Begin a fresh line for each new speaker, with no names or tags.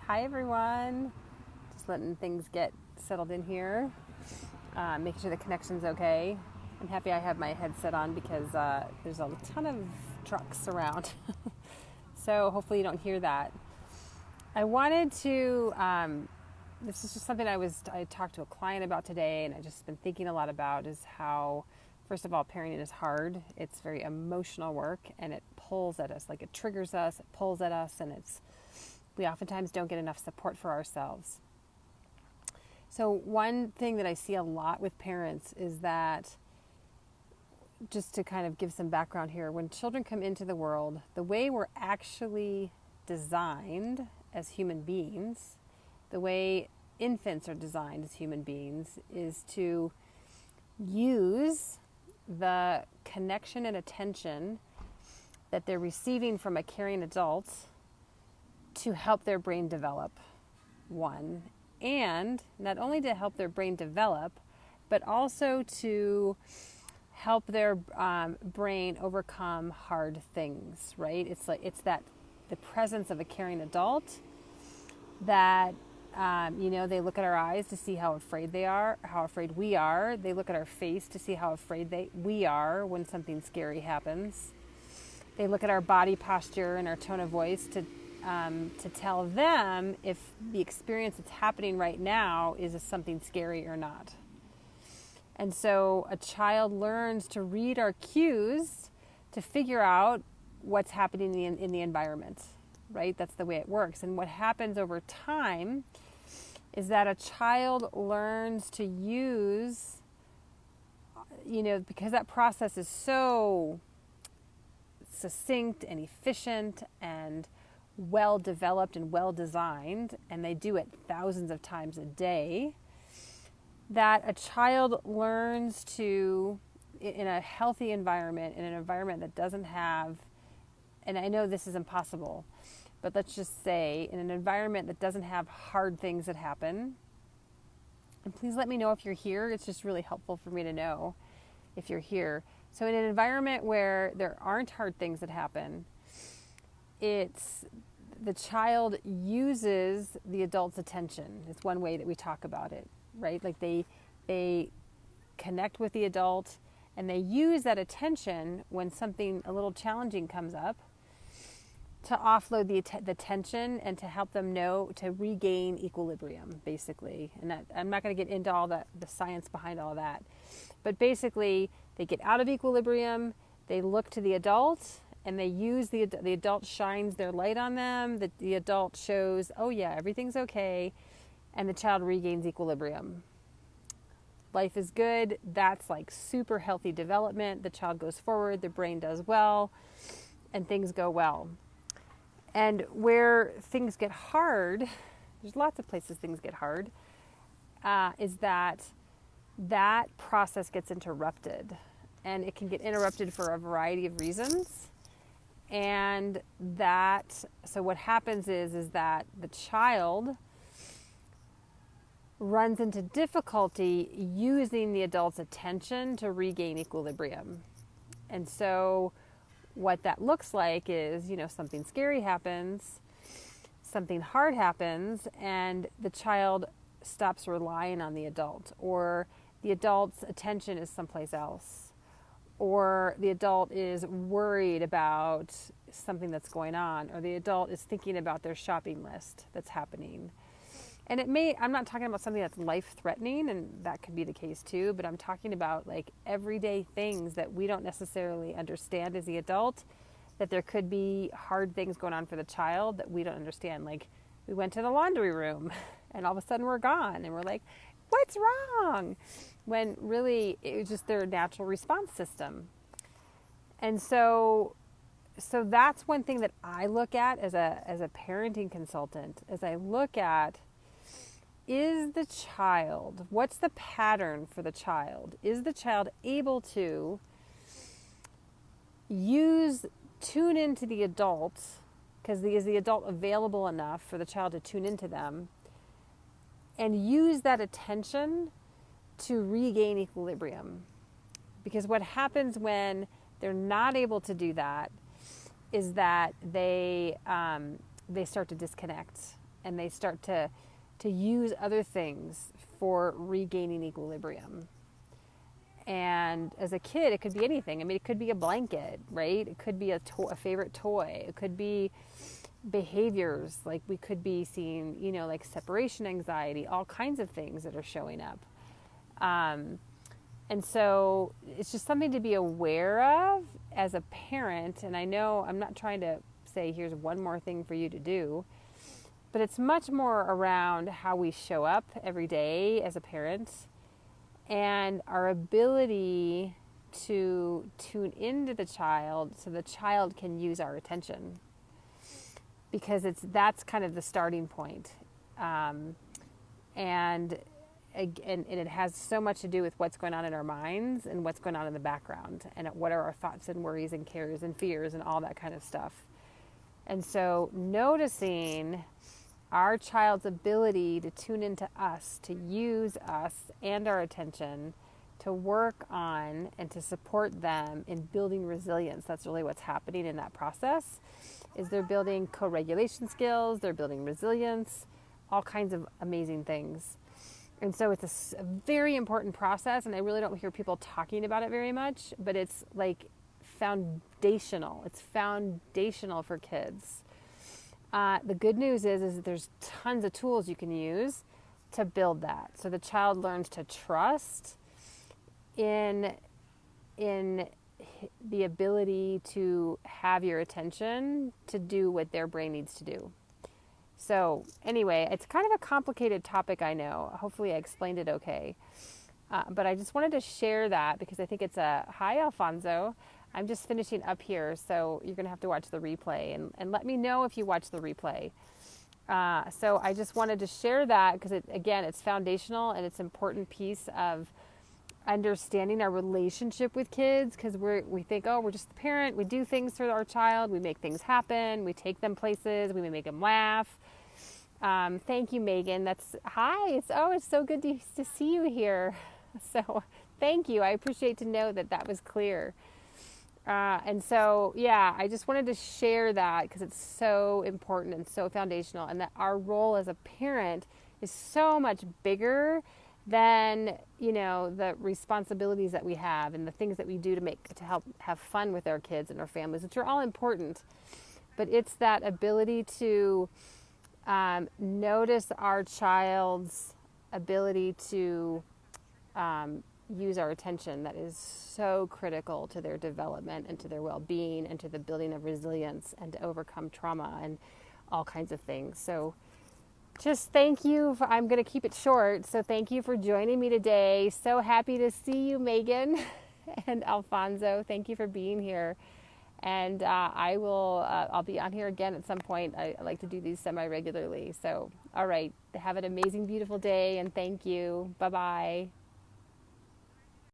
Hi everyone. Just letting things get settled in here. Making sure the connection's okay. I'm happy I have my headset on because there's a ton of trucks around. So hopefully you don't hear that. I wanted to, this is just something I talked to a client about today, and I've just been thinking a lot about is how, first of all, parenting is hard. It's very emotional work, and it pulls at us, like it triggers us, it pulls at us, and we oftentimes don't get enough support for ourselves. So one thing that I see a lot with parents is that, just to kind of give some background here, when children come into the world, the way we're actually designed as human beings, the way infants are designed as human beings, is to use the connection and attention that they're receiving from a caring adult to help their brain develop, one. And not only to help their brain develop, but also to help their brain overcome hard things, right? It's that the presence of a caring adult that, they look at our eyes to see how afraid they are, how afraid we are. They look at our face to see how afraid we are when something scary happens. They look at our body posture and our tone of voice to tell them if the experience that's happening right now is something scary or not. And so a child learns to read our cues to figure out what's happening in the environment, right? That's the way it works. And what happens over time is that a child learns to use, because that process is so succinct and efficient and well developed and well designed, and they do it thousands of times a day, that a child learns to, in a healthy environment, in an environment that doesn't have, and I know this is impossible, but let's just say in an environment that doesn't have hard things that happen, and please let me know if you're here. It's just really helpful for me to know if you're here. So in an environment where there aren't hard things that happen, it's the child uses the adult's attention. It's one way that we talk about it, right? Like they connect with the adult and they use that attention when something a little challenging comes up to offload the tension and to help them know to regain equilibrium, basically. And that, I'm not going to get into all the science behind all that, but basically they get out of equilibrium, they look to the adult, and they use the adult shines their light on them. The adult shows, oh yeah, everything's okay, and the child regains equilibrium. Life is good. That's like super healthy development. The child goes forward, the brain does well, and things go well. And where things get hard, there's lots of places things get hard, is that process gets interrupted. And it can get interrupted for a variety of reasons. And so what happens is that the child runs into difficulty using the adult's attention to regain equilibrium. And so what that looks like is, something scary happens, something hard happens, and the child stops relying on the adult, or the adult's attention is someplace else, or the adult is worried about something that's going on, or the adult is thinking about their shopping list that's happening. And I'm not talking about something that's life-threatening, and that could be the case too, but I'm talking about like everyday things that we don't necessarily understand as the adult, that there could be hard things going on for the child that we don't understand. Like we went to the laundry room and all of a sudden we're gone and we're like, what's wrong? When really it was just their natural response system. And so that's one thing that I look at as a parenting consultant, as I look at, is the child, what's the pattern for the child? Is the child able to tune into the adult, because is the adult available enough for the child to tune into them, and use that attention to regain equilibrium? Because what happens when they're not able to do that is that they start to disconnect, and they start to use other things for regaining equilibrium. And as a kid, it could be anything. I mean, it could be a blanket, right? It could be a favorite toy. It could be behaviors, like we could be seeing, like separation anxiety, all kinds of things that are showing up. And so it's just something to be aware of as a parent. And I know I'm not trying to say, here's one more thing for you to do, but it's much more around how we show up every day as a parent and our ability to tune into the child so the child can use our attention. Because that's kind of the starting point. And it has so much to do with what's going on in our minds and what's going on in the background and what are our thoughts and worries and cares and fears and all that kind of stuff. And so noticing our child's ability to tune into us, to use us and our attention, to work on and to support them in building resilience. That's really what's happening in that process, is they're building co-regulation skills, they're building resilience, all kinds of amazing things. And so it's a very important process, and I really don't hear people talking about it very much, but it's like foundational. It's foundational for kids. The good news is that there's tons of tools you can use to build that. So the child learns to trust in the ability to have your attention to do what their brain needs to do. So anyway, it's kind of a complicated topic, I know. Hopefully I explained it okay. But I just wanted to share that because I think it's hi, Alfonso. I'm just finishing up here, so you're going to have to watch the replay. And let me know if you watch the replay. So I just wanted to share that because, it's foundational and it's an important piece of understanding our relationship with kids, because we think, we're just the parent. We do things for our child. We make things happen. We take them places. We make them laugh. Thank you, Megan. Hi. It's so good to see you here. So thank you. I appreciate to know that was clear. And so, I just wanted to share that because it's so important and so foundational, and that our role as a parent is so much bigger than, the responsibilities that we have and the things that we do to help have fun with our kids and our families, which are all important. But it's that ability to notice our child's ability to use our attention that is so critical to their development and to their well-being and to the building of resilience and to overcome trauma and all kinds of things. So just thank you. I'm going to keep it short. So thank you for joining me today. So happy to see you, Megan and Alfonso. Thank you for being here. And I'll be on here again at some point. I like to do these semi-regularly. So, all right. Have an amazing, beautiful day. And thank you. Bye-bye.